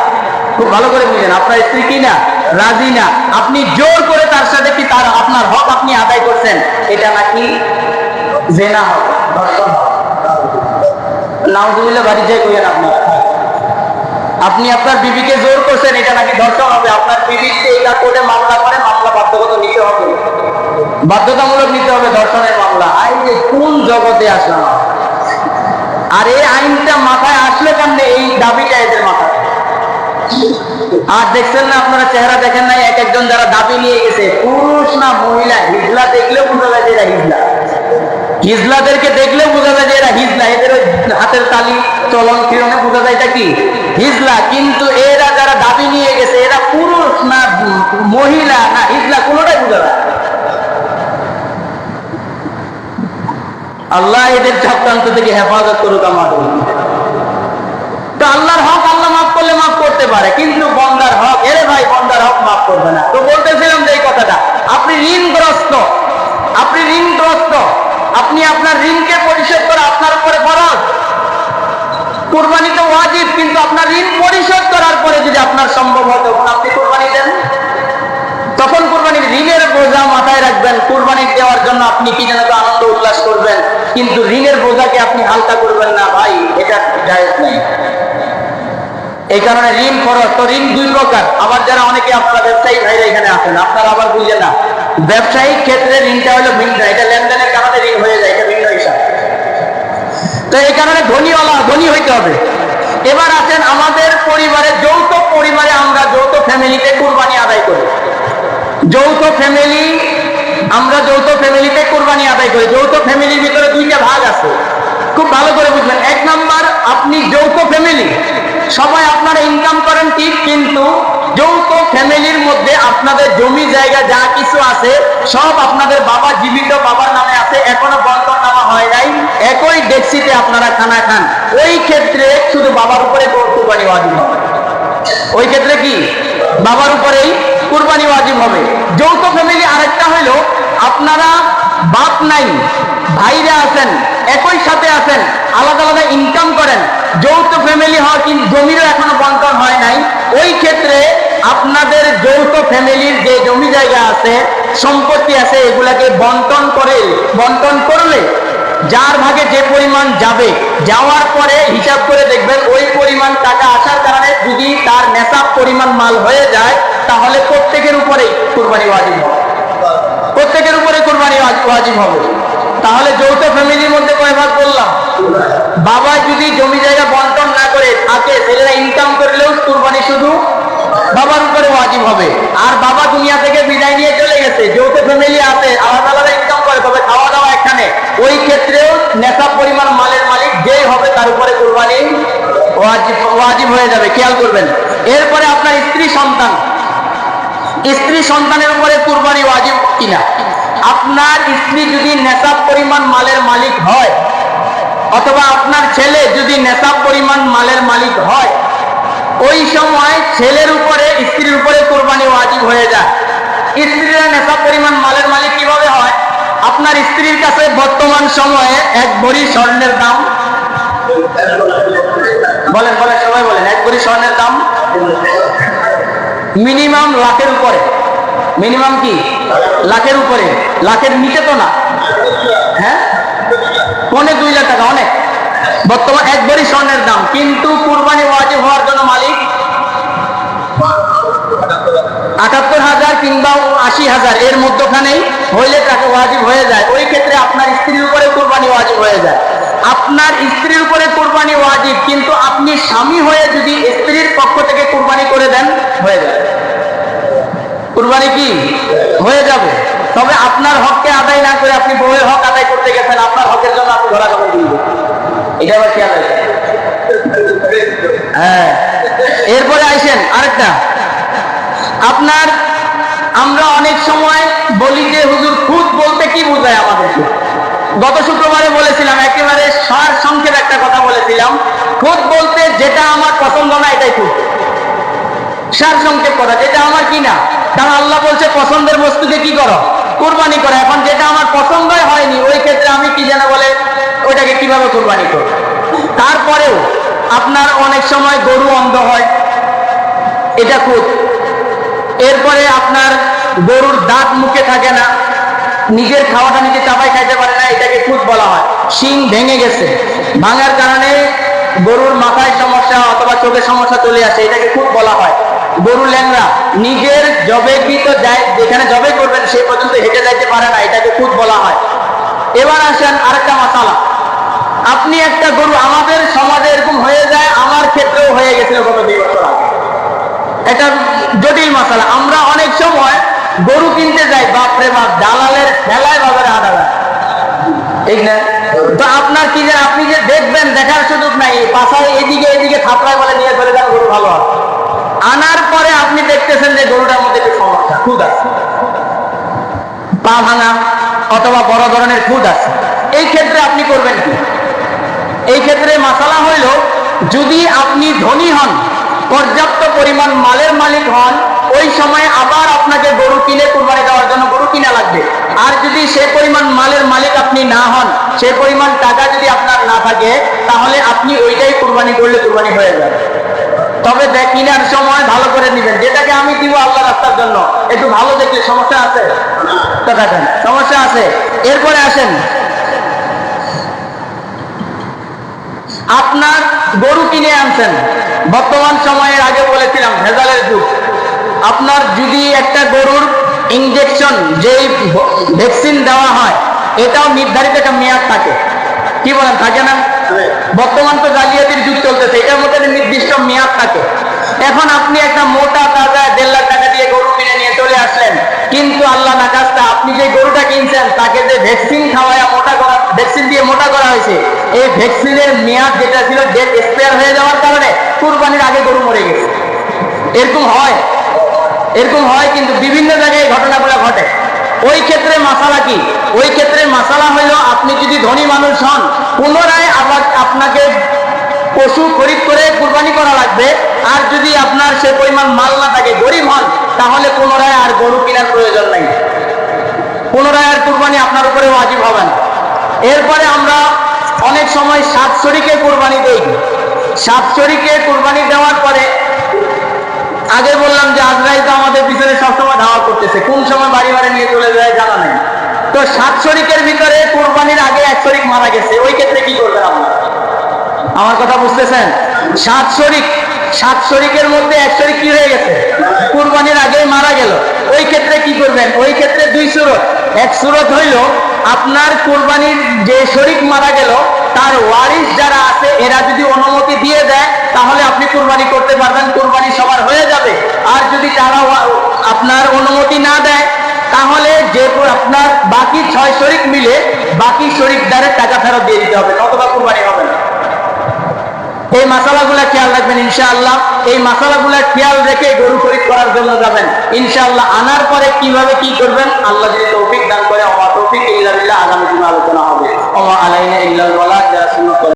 খুব ভালো করে বুঝেন, আপনার স্ত্রী কি না? রাজি না। আপনি জোর করে তার সাথে কি তার আপনার হক আপনি আদায় করছেন, এটা নাকি জেনা হবে, ধর্ষণ হবে। নাউজুবিল্লাহ, বাড়ি যাই কইেন আপনারা। আপনি আপনার বিবিকে জোর করছেন, এটা নাকি ধর্ষণ হবে। আপনার বিবিকে এটা করে মামলা করে, মামলা বাধ্যগত নিতে হবে, বাধ্যতামূলক নিতে হবে ধর্ষণের মামলা। আইন যে কোন জগতে আসলাম। আর এই আইনটা মাথায় আসলে কেমনে, এই দাবিটা এদের মাথায়। আর দেখছেন না আপনারা, চেহারা দেখেন নাই এক একজন যারা দাবি নিয়ে গেছে, পুরুষ না মহিলা, হিজলা দেখলেও বোঝা যায় যে এরা হিজলা। হিজলাদেরকে দেখলেও বোঝা যায় যে এরা হিজলা। এদের ওই হাতের তালি চলন ফিরনে বোঝা যায় এটা কি হিজলা। কিন্তু এরা যারা দাবি নিয়ে গেছে, এরা পুরুষ না মহিলা না হিজলা, কোনোটাই বোঝা যায়। আল্লাহ এদের চক্রান্ত থেকে হেফাজত করুক আমাদের। তো আল্লাহর হক আল্লাহ মাফ করলে মাফ করতে পারে, কিন্তু বন্দার হক, এরে ভাই বন্দার হক মাফ করবে না। তো বলতেছিলাম যে এই কথাটা, আপনি ঋণগ্রস্ত, আপনি ঋণগ্রস্ত, আপনি আপনার ঋণকে পরিশোধ করা আপনার উপরে ফরজ। কুরবানি তো ওয়াজিব, কিন্তু আপনার ঋণ পরিশোধ করার পরে যদি আপনার সম্ভব হয় তখন আপনি কুরবানি দেন। তখন কুরবানির ঋণের বোঝা মাথায় রাখবেন। কুরবানি দেওয়ার জন্য আপনি কি যেন আনন্দ উল্লাস করবেন, কিন্তু ঋণের বোঝাকে আপনি হালকা করবেন না, ভাই এটা জায়েজ নেই। এই কারণে ঋণ ফরজ। তো ঋণ দুই প্রকার। আবার যারা অনেকে আপনারা ব্যবসায়ী ভাইরা এখানে আছেন, আপনারা আবার বুঝলেন না, ব্যবসায়িক ক্ষেত্রে ঋণটা হলো ভিন্ন, এটা লেনদেনের কারণে ঋণ হয়ে যায়, এটা ভিন্ন হিসাব। তো এই কারণে ধনী হইতে হবে। এবার আছেন আমাদের পরিবারে, যৌথ পরিবারে আমরা যৌথ ফ্যামিলিতে কুরবানি আদায় করি। যৌথ ফ্যামিলি, আমরা যৌথ ফ্যামিলিতে কুরবানি আদায় করি। যৌথ ফ্যামিলির ভিতরে দুইটা ভাগ আছে, খুব ভালো করে বুঝবেন। এক নাম্বার, আপনি যৌথ ফ্যামিলি, সবাই আপনারা ইনকাম করেন ঠিক, কিন্তু যৌথ ফ্যামিলির মধ্যে আপনাদের জমি জায়গা যা কিছু আছে সব আপনাদের বাবা জীবিত, বাবার নামে আছে, এখনো বন্টন নামা হয় নাই, একই ডেক্সিতে আপনারা খানা খান। ওই ক্ষেত্রে শুধু বাবার উপরে কুরবানি ওয়াজিব হবে। ওই ক্ষেত্রে কি বাবার উপরেই কুরবানি ওয়াজিব হবে। যৌথ ফ্যামিলি আরেকটা হলো, আপনারা বাপ নাই, ভাইরা আছেন, একই সাথে আছেন, আলাদা আলাদা ইনকাম করেন, যৌথ ফ্যামিলি হয় কিন্তু জমিরও এখনো বন্টন হয় নাই। ওই ক্ষেত্রে আপনাদের যৌথ ফ্যামিলির যে জমি জায়গা আছে, সম্পত্তি আছে, এগুলাকে বন্টন করলে যার ভাগে যে পরিমাণ যাবে, যাওয়ার পরে হিসাব করে দেখবেন ওই পরিমাণ টাকা আসার কারণে যদি তার নেশাব পরিমাণ মাল হয়ে যায়, তাহলে প্রত্যেকের উপরে কুরবানি ওয়াজিব হবে, প্রত্যেকের উপরে কুরবানি ওয়াজিব হবে। তাহলে যৌথ ফ্যামিলির মধ্যে কয় ভাগ বললাম? বাবা যদি জমি জায়গা বন্টন না করে থাকে, ছেলেরা ইনকাম করলেও কুরবানি শুধু বাবার উপরে ওয়াজিব হবে। আর বাবা দুনিয়া থেকে বিদায় নিয়ে চলে গেছে, যৌথ ফ্যামিলি আছে, আলাদা আলাদা ইনকাম করে, তবে খাওয়া দাওয়া এখানে, ওই ক্ষেত্রেও নেশাব পরিমাণ মালের মালিক যেই হবে তার উপরে কুরবানি ওয়াজিব হয়ে যাবে। খেয়াল করবেন। এরপরে আপনার স্ত্রী সন্তানের উপরে কুরবানি ওয়াজিব কিনা। আপনার স্ত্রী যদি নেশাব পরিমাণ মালের মালিক হয়, অথবা আপনার ছেলে যদি নেশাব পরিমাণ মালের মালিক হয়, ওই সময় ছেলের উপরে স্ত্রীর উপরে কুরবানি ওয়াজিব হয়ে যায়। স্ত্রীরা নেশাব পরিমাণ মালের মালিক কিভাবে হয়? আপনার স্ত্রীর কাছে বর্তমান সময়ে এক ভরি স্বর্ণের দাম, বলেন সবাই বলেন, এক ভরি স্বর্ণের দাম মিনিমাম লাখের উপরে। মিনিমাম কি লাখের উপরে? লাখের নিচে তো না, হ্যাঁ, 2.5 লাখ টাকা, অনেক। বর্তমান এক ভরি স্বর্ণের দাম, কিন্তু কুরবানি ওয়াজিব হওয়ার জন্য মালিক 78,000 কিংবা 80,000 এর মধ্যখানেই হইলে টাকা ওয়াজিব হয়ে যায়। ওই ক্ষেত্রে আপনার স্ত্রীর উপরে কুরবানি ওয়াজিব হয়ে যায়। আপনার স্ত্রীর উপরে কুরবানি ওয়াজিব, কিন্তু আপনি স্বামী হয়ে যদি স্ত্রীর পক্ষ থেকে কুরবানি করে দেন, হয়ে যাবে, কুরবানি কি হয়ে যাবে। তবে আপনার হককে আদায় না করে আপনি বউয়ের হক আদায় করতে গেছেন, আপনার হকের জন্য আপনি ধরা খাবেন দিবেন, এটা আবার খেয়াল রাখবেন। হ্যাঁ, এরপরে আইসেন আরেকটা। আমরা অনেক সময় বলি যে হুজুর খুদ বলতে কি বোঝায় আমাদেরকে। গত শুক্রবারে বলেছিলাম, একেবারে সার সংক্ষেপ একটা কথা বলেছিলাম, খুদ বলতে যেটা আমার পছন্দ না এটাই খুদ। সার সংক্ষেপ কথা, যেটা আমার কি না, কারণ আল্লাহ বলছে পছন্দের বস্তুকে কি করো, কুরবানি করো। এখন যেটা আমার পছন্দই হয়নি, ওই ক্ষেত্রে আমি কি যেন বলে ওইটাকে কিভাবে কুরবানি করব। তারপরেও আপনার অনেক সময় গরু অন্ধ হয়, এটা খুদ। এরপরে আপনার গরুর দাঁত মুখে থাকে না, নিজের খাওয়াটা নিজে চাপাই খাইতে পারে না, এটাকে খুদ বলা হয়। শিং ভেঙে গেছে, ভাঙার কারণে গরুর মাথায় সমস্যা অথবা চোখের সমস্যা চলে আসে, এটাকে খুব বলা হয়। গরু ল্যাংড়া, নিজের জবেকৃত যেখানে জবে করবেন সে পর্যন্ত হেঁটে যাইতে পারে না, এটাকে খুব বলা হয়। এবার আসেন আরেকটা মাসালা। আপনি একটা গরু, আমাদের সমাজে এরকম হয়ে যায়, আমার ক্ষেত্রেও হয়ে গেছিল গত 2 বছর আগে। এটা জটিল মাসালা। আমরা অনেক সময় গরু কিনতে যাই, বাপরে বাপ, দালালের ঠেলায় বাজারে হাঁটা যায়, ঠিক না? তো আপনার কি যে আপনি যে দেখবেন, দেখার সুযোগ নাই, পাশায় এদিকে এদিকে থাপড়ায় বলে নিয়ে চলে যান, গরু ভালো আছে। আনার পরে আপনি দেখতেছেন যে গরুটার মধ্যে একটু সমস্যা, খুদ আছে, পা ভাঙা অথবা বড় ধরনের খুদ আছে। এই ক্ষেত্রে আপনি করবেন কি? এই ক্ষেত্রে মাসালা হইল, যদি আপনি ধনী হন, পর্যাপ্ত পরিমাণ মালের মালিক হন, ওই সময় আবার আপনাকে গরু কিনে কুরবানি দেওয়ার জন্য গরু কিনা লাগবে। আর যদি সে পরিমাণ মালের মালিক আপনি না হন, সে পরিমাণ টাকা যদি আপনার না থাকে, তাহলে আপনি ওইটাই কুরবানি করলে কুরবানি হয়ে যাবে। তবে কিনার সময় ভালো করে নিবেন, যেটাকে আমি দিব আল্লাহ রাস্তার জন্য, একটু ভালো দেখলে সমস্যা আছে, সমস্যা আছে। এরপরে আসেন, আপনার গরু কিনে আনছেন, বর্তমান সময়ের আগে বলেছিলাম ভেজালের যুগ। আপনার যদি একটা গরুর ইনজেকশন, যেই ভ্যাকসিন দেওয়া হয়, এটাও নির্ধারিত একটা মেয়াদ থাকে, কি বলেন, থাকে না? বর্তমান তো জালিয়াতির যুগ চলতেছে, এটার মধ্যে নির্দিষ্ট মেয়াদ থাকে। এখন আপনি একটা মোটা তাজা 1.5 লাখ টাকা দিয়ে গরু কিনে নিয়ে চলে আসলেন, কিন্তু আল্লাহ না কাজটা, আপনি যে গরুটা কিনছেন তাকে যে ভ্যাকসিন খাওয়ায় মোটা করা, ভ্যাকসিন দিয়ে মোটা করা হয়েছে, এই ভ্যাকসিনের মেয়াদ যেটা ছিল, ডেট এক্সপায়ার হয়ে যাওয়ার কারণে কুরবানির আগে গরু মরে গেছে। এরকম হয়, এরকম হয়, কিন্তু বিভিন্ন জায়গায় ঘটনাগুলো ঘটে। ওই ক্ষেত্রে মাসালা কি? ওই ক্ষেত্রে মাসালা হইল, আপনি যদি ধনী মানুষ হন, পুনরায় আবার আপনাকে পশু খরিদ করে কুরবানি করা লাগবে। আর যদি আপনার সে পরিমাণ মাল না থাকে, গরিব হন, তাহলে পুনরায় আর গরু কেনার প্রয়োজন নাই, পুনরায় আর কুরবানি আপনার উপরে ওয়াজিব হবে না। এরপরে আমরা অনেক সময় 7 শরীকে কুরবানি দেই। 7 শরীকে কুরবানি দেওয়ার পরে, আগে বললাম যে আজরাইল তো আমাদের পিছনে সবসময় ধাওয়া করতেছে, কোন সময় বাড়ি বাড়ি নিয়ে চলে যায় জানা নেই। তো 7 শরীকের ভিতরে কুরবানির আগে 1 শরীক মারা গেছে, ওই ক্ষেত্রে কি করবেন আপনারা? আমার কথা বুঝতেছেন? 7 শরীকের মধ্যে 1 শরীক কি হয়ে গেছে, কুরবানির আগে মারা গেল। ওই ক্ষেত্রে কি করবেন? ওই ক্ষেত্রে 2 সুরত। এক সুরত হইল, আপনার কুরবানির যে শরীক মারা গেল, তার ওয়ারিস যারা আছে, এরা যদি অনুমতি দিয়ে দেয়, তাহলে আপনি কুরবানি করতে পারবেন, কুরবানি সবার হয়ে যাবে। আর যদি তারা আপনার অনুমতি না দেয়, তাহলে যে আপনার বাকি 6 শরীক মিলে বাকি শরীকদারের টাকা ফেরত দিয়ে দিতে হবে, নতুবা কুরবানি হবে না। এই মাসালাগুলা খেয়াল রাখবেন ইনশাআল্লাহ। এই মাসালাগুলা খেয়াল রেখে গরু খরিদ করার জন্য যাবেন ইনশাআল্লাহ। আনার পরে কিভাবে কি করবেন, আল্লাহ যদি তৌফিক দান করে, আমার তৌফিক ইল্লা বিল্লাহ, আগামী দিনে আলোচনা হবে।